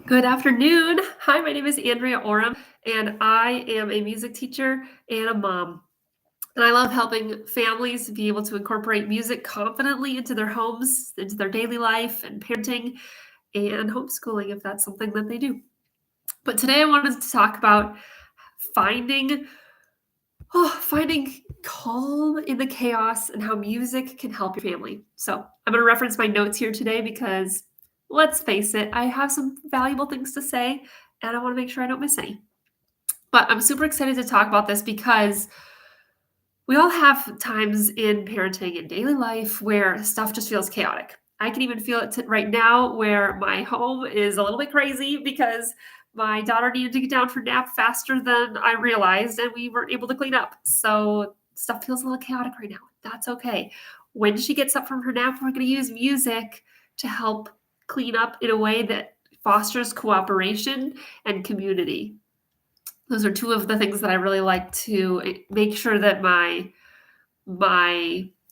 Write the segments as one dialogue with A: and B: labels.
A: Good afternoon. Hi, my name is Andrea Oram, and I am a music teacher and a mom. And I love helping families be able to incorporate music confidently into their homes, into their daily life, and parenting and homeschooling if that's something that they do. But today I wanted to talk about finding finding calm in the chaos and how music can help your family. So I'm going to reference my notes here today because let's face it, I have some valuable things to say and I want to make sure I don't miss any. But I'm super excited to talk about this because we all have times in parenting and daily life where stuff just feels chaotic. I can even feel it right now where my home is a little bit crazy because my daughter needed to get down for nap faster than I realized, and we weren't able to clean up. So stuff feels a little chaotic right now. That's okay. When she gets up from her nap, we're going to use music to help clean up in a way that fosters cooperation and community. Those are two of the things that I really like to make sure that my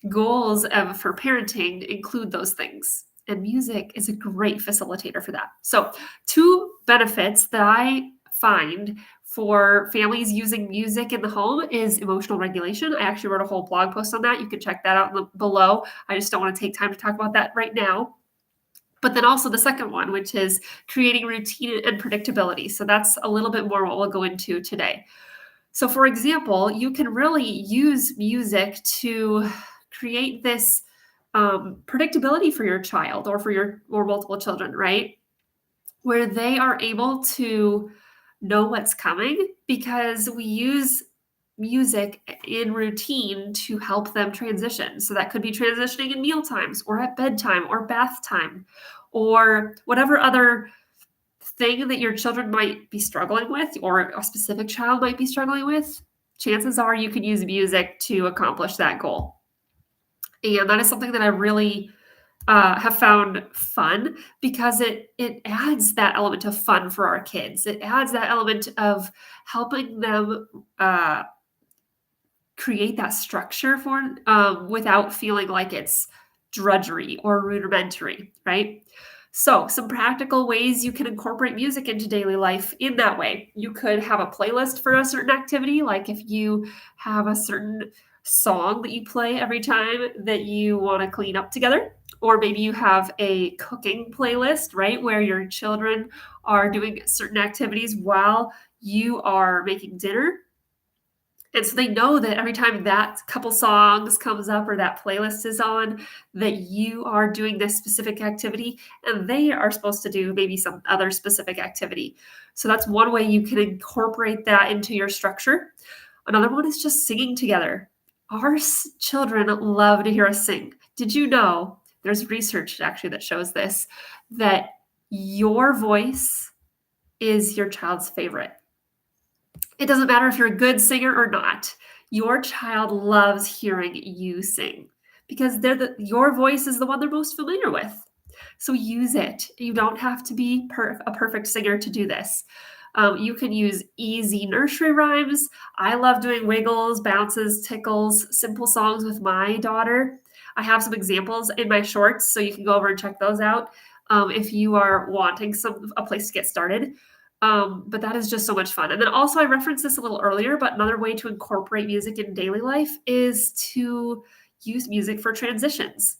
A: goals for parenting include those things. And music is a great facilitator for that. So, two benefits that I find for families using music in the home is emotional regulation. I actually wrote a whole blog post on that. You can check that out below. I just don't want to take time to talk about that right now. But then also the second one, which is creating routine and predictability. So that's a little bit more what we'll go into today. So, for example, you can really use music to create this predictability for your child or for your or multiple children, right? Where they are able to know what's coming because we use music in routine to help them transition. So that could be transitioning in meal times or at bedtime or bath time or whatever other thing that your children might be struggling with or a specific child might be struggling with. Chances are you can use music to accomplish that goal. And that is something that I really have found fun because it adds that element of fun for our kids. It adds that element of helping them create that structure for without feeling like it's drudgery or rudimentary, right? So, some practical ways you can incorporate music into daily life in that way. You could have a playlist for a certain activity, like if you have a certain song that you play every time that you want to clean up together, or maybe you have a cooking playlist, right, where your children are doing certain activities while you are making dinner, and so they know that every time that couple songs comes up or that playlist is on, that you are doing this specific activity and they are supposed to do maybe some other specific activity. So that's one way you can incorporate that into your structure. Another one is just singing together. Our children love to hear us sing. Did you know there's research actually that shows this, that your voice is your child's favorite? It doesn't matter if you're a good singer or not. Your child loves hearing you sing because your voice is the one they're most familiar with. So use it. You don't have to be a perfect singer to do this. You can use easy nursery rhymes. I love doing wiggles, bounces, tickles, simple songs with my daughter. I have some examples in my shorts, so you can go over and check those out if you are wanting a place to get started. But that is just so much fun. And then also, I referenced this a little earlier, but another way to incorporate music in daily life is to use music for transitions.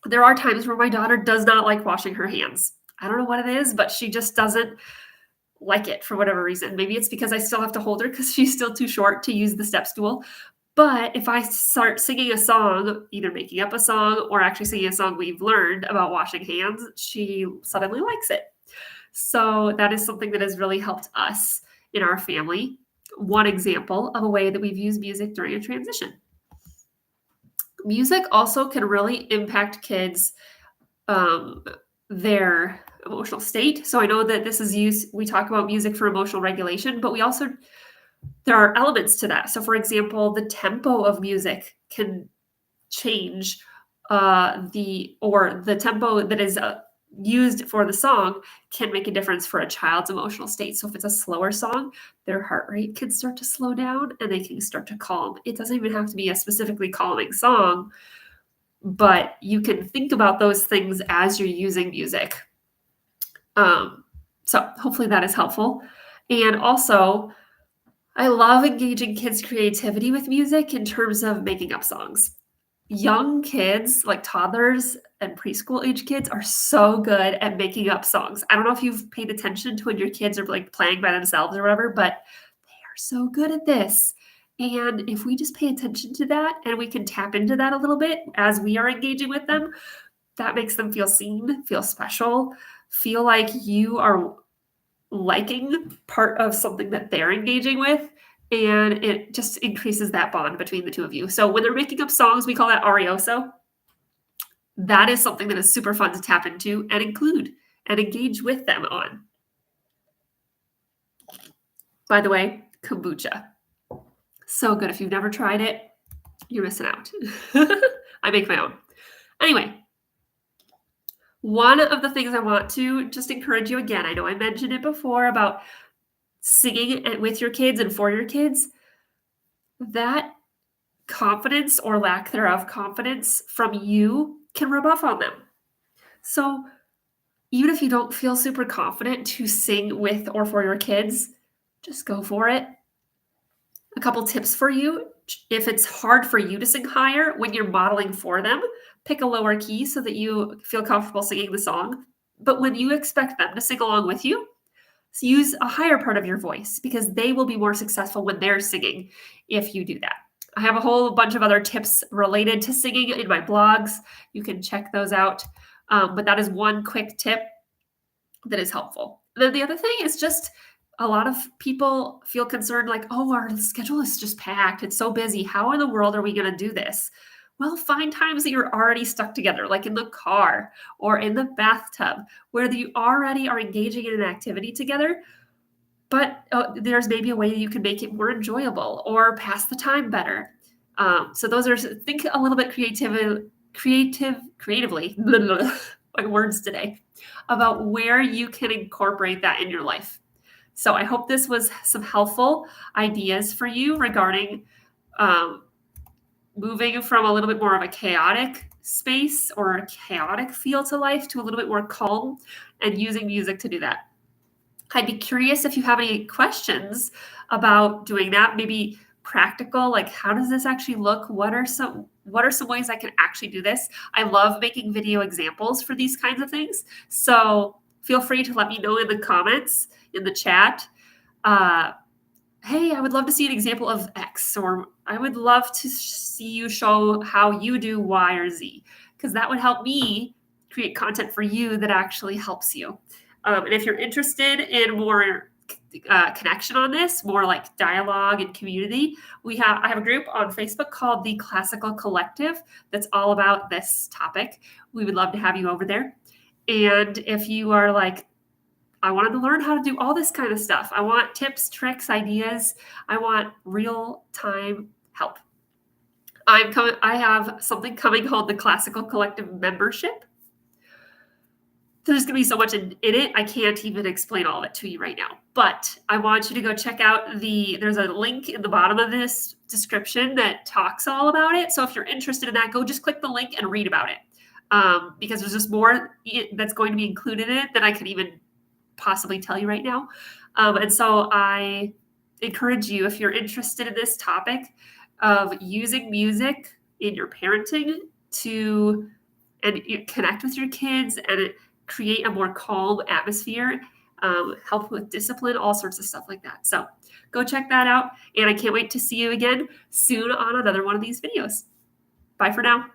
A: There are times where my daughter does not like washing her hands. I don't know what it is, but she just doesn't like it for whatever reason. Maybe it's because I still have to hold her because she's still too short to use the step stool. But if I start singing a song, either making up a song or actually singing a song we've learned about washing hands, she suddenly likes it. So that is something that has really helped us in our family. One example of a way that we've used music during a transition. Music also can really impact kids, um, their emotional state. So I know that this is used, we talk about music for emotional regulation, but there are elements to that. So, for example, the tempo of music can change the tempo that is used for the song can make a difference for a child's emotional state. So if it's a slower song, their heart rate can start to slow down and they can start to calm. It doesn't even have to be a specifically calming song, but you can think about those things as you're using music. Um, So hopefully that is helpful. And also, I love engaging kids' creativity with music in terms of making up songs. Young kids, like toddlers and preschool age kids, are so good at making up songs. I don't know if you've paid attention to when your kids are like playing by themselves or whatever, but they are so good at this. And if we just pay attention to that and we can tap into that a little bit as we are engaging with them, that makes them feel seen, feel special, feel like you are liking part of something that they're engaging with, and it just increases that bond between the two of you. So when they're making up songs, we call that arioso. That is something that is super fun to tap into and include and engage with them on. By the way, kombucha. So good. If you've never tried it, you're missing out. I make my own. Anyway, one of the things I want to just encourage you again, I know I mentioned it before about singing it with your kids and for your kids, that confidence or lack thereof confidence from you can rub off on them. So even if you don't feel super confident to sing with or for your kids, just go for it. A couple tips for you. If it's hard for you to sing higher when you're modeling for them, pick a lower key so that you feel comfortable singing the song. But when you expect them to sing along with you, so use a higher part of your voice because they will be more successful when they're singing if you do that. I have a whole bunch of other tips related to singing in my blogs. You can check those out. But that is one quick tip that is helpful. Then the other thing is just a lot of people feel concerned like, oh, our schedule is just packed. It's so busy. How in the world are we going to do this? Well, find times that you're already stuck together, like in the car or in the bathtub, where you already are engaging in an activity together, but there's maybe a way that you can make it more enjoyable or pass the time better. So those are, think a little bit creatively, my words today, about where you can incorporate that in your life. So I hope this was some helpful ideas for you regarding moving from a little bit more of a chaotic space or a chaotic feel to life to a little bit more calm and using music to do that. I'd be curious if you have any questions about doing that, maybe practical, like how does this actually look? What are some ways I can actually do this? I love making video examples for these kinds of things. So feel free to let me know in the comments, in the chat. Hey, I would love to see an example of X, or I would love to see you show how you do Y or Z, because that would help me create content for you that actually helps you. And if you're interested in more connection on this, more like dialogue and community, I have a group on Facebook called the Classical Collective that's all about this topic. We would love to have you over there. And if you are like, I wanted to learn how to do all this kind of stuff. I want tips, tricks, ideas. I want real-time help. I have something coming called the Classical Collective Membership. There's going to be so much in it. I can't even explain all of it to you right now. But I want you to go check out there's a link in the bottom of this description that talks all about it. So if you're interested in that, go just click the link and read about it. Because there's just more that's going to be included in it than I could even possibly tell you right now. And so I encourage you, if you're interested in this topic of using music in your parenting and connect with your kids and create a more calm atmosphere, help with discipline, all sorts of stuff like that. So go check that out. And I can't wait to see you again soon on another one of these videos. Bye for now.